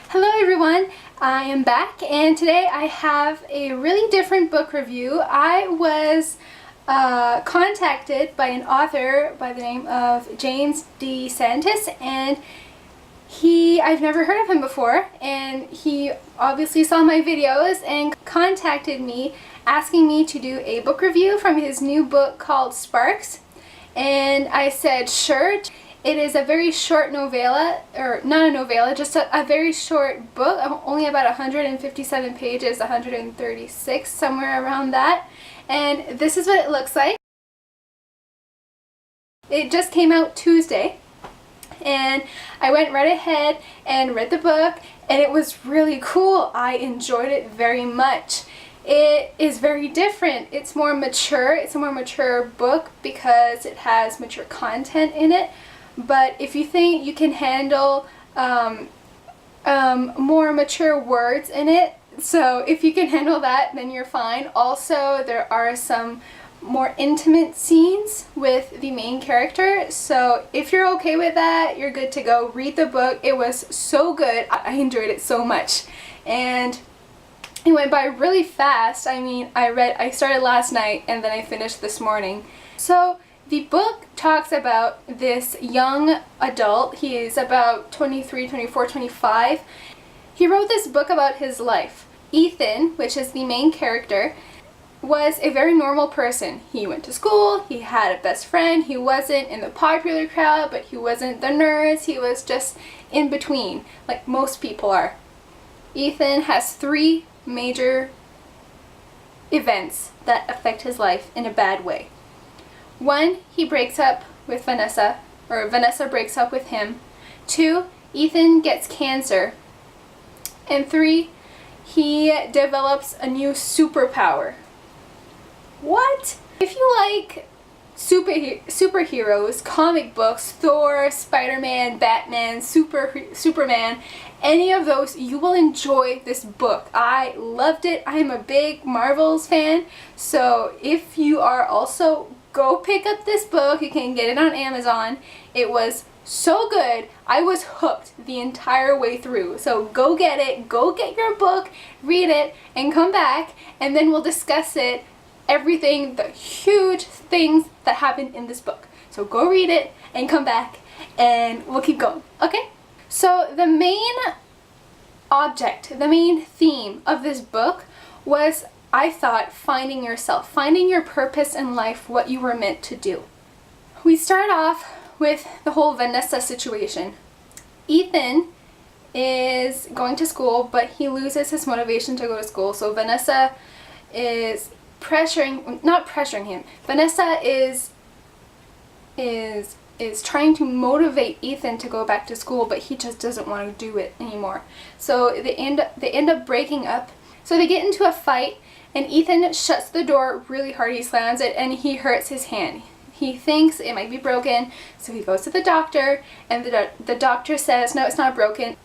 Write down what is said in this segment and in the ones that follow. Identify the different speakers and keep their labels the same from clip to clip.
Speaker 1: Hello everyone, I am back and today I have a really different book review. I was contacted by an author by the name of James DeSantis, and I've never heard of him before, and he obviously saw my videos and contacted me asking me to do a book review from his new book called Sparks, and I said sure. It is a very short novella, or not a novella, just a very short book, only about 157 pages, 136, somewhere around that. And this is what it looks like. It just came out Tuesday, and I went right ahead and read the book, and it was really cool. I enjoyed it very much. It is very different. It's more mature. It's a more mature book because it has mature content in it. But if you think you can handle more mature words in it, so if you can handle that, then you're fine. Also, there are some more intimate scenes with the main character, so if you're okay with that, you're good to go. Read the book. It was so good. I enjoyed it so much, and it went by really fast. I mean, I started last night and then I finished this morning. So the book talks about this young adult. He is about 23, 24, 25. He wrote this book about his life. Ethan, which is the main character, was a very normal person. He went to school, he had a best friend, he wasn't in the popular crowd, but he wasn't the nerds, he was just in between, like most people are. Ethan has three major events that affect his life in a bad way. One, he breaks up with Vanessa, or Vanessa breaks up with him. Two, Ethan gets cancer. And three, he develops a new superpower. What? If you like superheroes, comic books, Thor, Spider-Man, Batman, Superman, any of those, you will enjoy this book. I loved it. I am a big Marvel's fan, so if you are also, go pick up this book. You can get it on Amazon. It was so good. I was hooked the entire way through. So go get it. Go get your book, read it, and come back, and then we'll discuss it, everything, the huge things that happen in this book. So go read it and come back, and we'll keep going. Okay? So the main object, the main theme of this book was, I thought, finding yourself, finding your purpose in life, what you were meant to do. We start off with the whole Vanessa situation. Ethan is going to school, but he loses his motivation to go to school, so Vanessa is not pressuring him. Vanessa is trying to motivate Ethan to go back to school, but he just doesn't want to do it anymore. So they end up breaking up. So they get into a fight, and Ethan shuts the door really hard. He slams it and he hurts his hand. He thinks it might be broken, so he goes to the doctor, and the doctor says, no, it's not broken.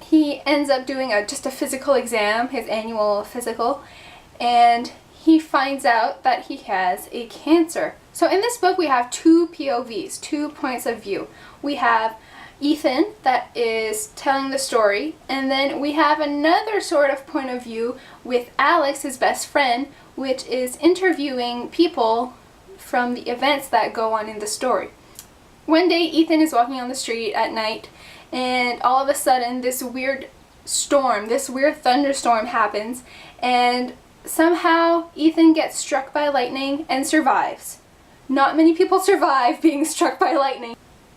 Speaker 1: He ends up doing just a physical exam, his annual physical, and he finds out that he has a cancer. So in this book we have two POVs, 2 points of view. We have Ethan that is telling the story, and then we have another sort of point of view with Alex, his best friend, which is interviewing people from the events that go on in the story. One day Ethan is walking on the street at night, and all of a sudden this weird storm, this weird thunderstorm happens, and somehow Ethan gets struck by lightning and survives. Not many people survive being struck by lightning.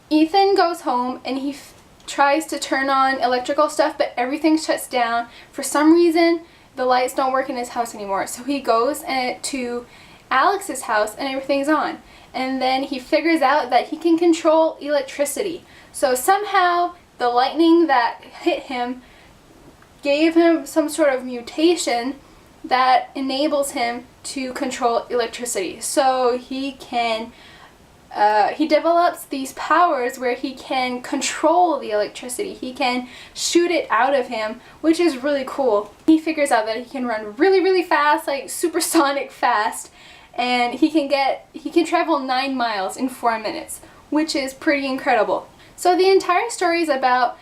Speaker 1: Ethan goes home and he tries to turn on electrical stuff, but everything shuts down. For some reason, the lights don't work in his house anymore. So he goes to Alex's house and everything's on. And then he figures out that he can control electricity. So somehow the lightning that hit him gave him some sort of mutation that enables him to control electricity. So he develops these powers where he can control the electricity. He can shoot it out of him, which is really cool. He figures out that he can run really, really fast, like supersonic fast, and he can travel 9 miles in 4 minutes, which is pretty incredible. So the entire story is about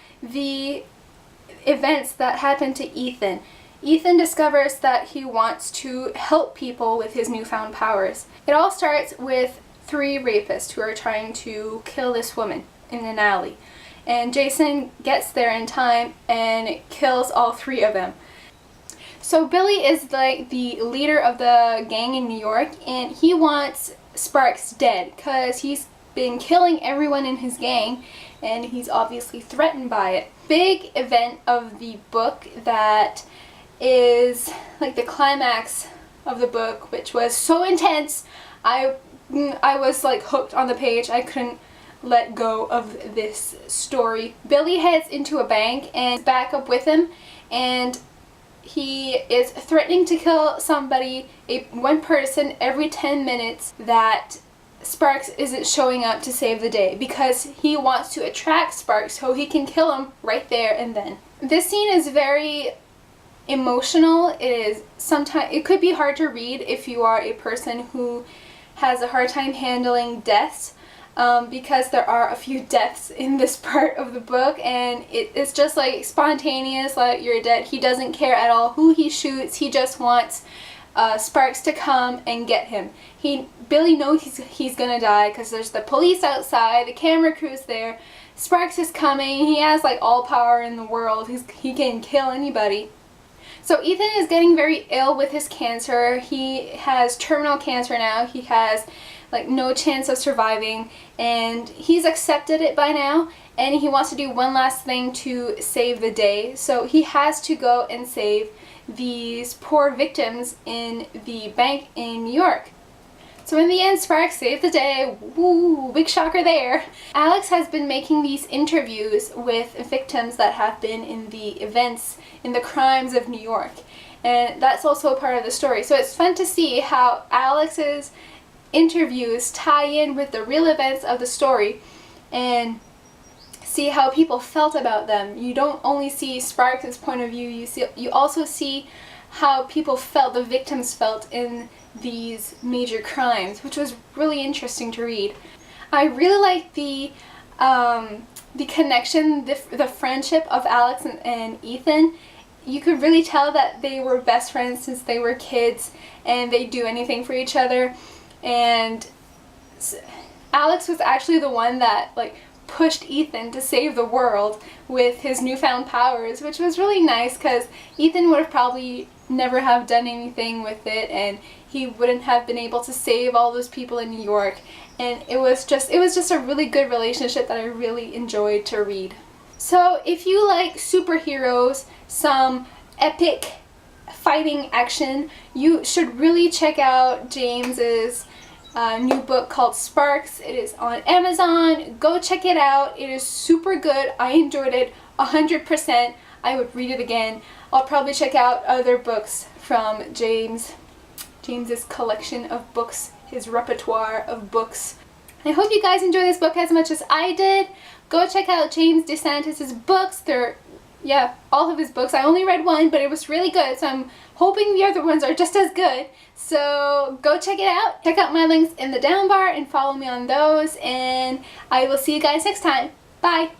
Speaker 1: events that happen to Ethan. Ethan discovers that he wants to help people with his newfound powers. It all starts with 3 rapists who are trying to kill this woman in an alley. And Jason gets there in time and kills all 3 of them. So Billy is like the leader of the gang in New York, and he wants Sparks dead because he's been killing everyone in his gang and he's obviously threatened by it. Big event of the book that is like the climax of the book, which was so intense. I was like hooked on the page. I couldn't let go of this story. Billy heads into a bank and back up with him, and he is threatening to kill somebody, one person every 10 minutes that Sparks isn't showing up to save the day, because he wants to attract Sparks so he can kill him right there and then. This scene is very emotional. It could be hard to read if you are a person who has a hard time handling deaths, because there are a few deaths in this part of the book, and it's just like spontaneous, like you're dead. He doesn't care at all who he shoots. He just wants Sparks to come and get him. Billy knows he's gonna die because there's the police outside, the camera crew's there. Sparks is coming. He has like all power in the world. He can kill anybody. So Ethan is getting very ill with his cancer. He has terminal cancer now. He has like no chance of surviving, and he's accepted it by now, and he wants to do one last thing to save the day. So he has to go and save these poor victims in the bank in New York. So in the end, Sparks saved the day. Woo, big shocker there. Alex has been making these interviews with victims that have been in the events, in the crimes of New York. And that's also a part of the story. So it's fun to see how Alex's interviews tie in with the real events of the story and see how people felt about them. You don't only see Sparks' point of view, you also see how people felt, the victims felt in these major crimes, which was really interesting to read. I really like the connection, the friendship of Alex and Ethan. You could really tell that they were best friends since they were kids, and they do anything for each other. And Alex was actually the one that like pushed Ethan to save the world with his newfound powers, which was really nice because Ethan would have probably never have done anything with it, and he wouldn't have been able to save all those people in New York. And it was just a really good relationship that I really enjoyed to read. So if you like superheroes, some epic fighting action, you should really check out James's new book called Sparks. It is on Amazon. Go check it out. It is super good. I enjoyed it 100%. I would read it again. I'll probably check out other books from James's collection of books, his repertoire of books. I hope you guys enjoy this book as much as I did. Go check out James DeSantis' books. All of his books. I only read one, but it was really good, so I'm hoping the other ones are just as good. So go check it out. Check out my links in the down bar and follow me on those, and I will see you guys next time. Bye!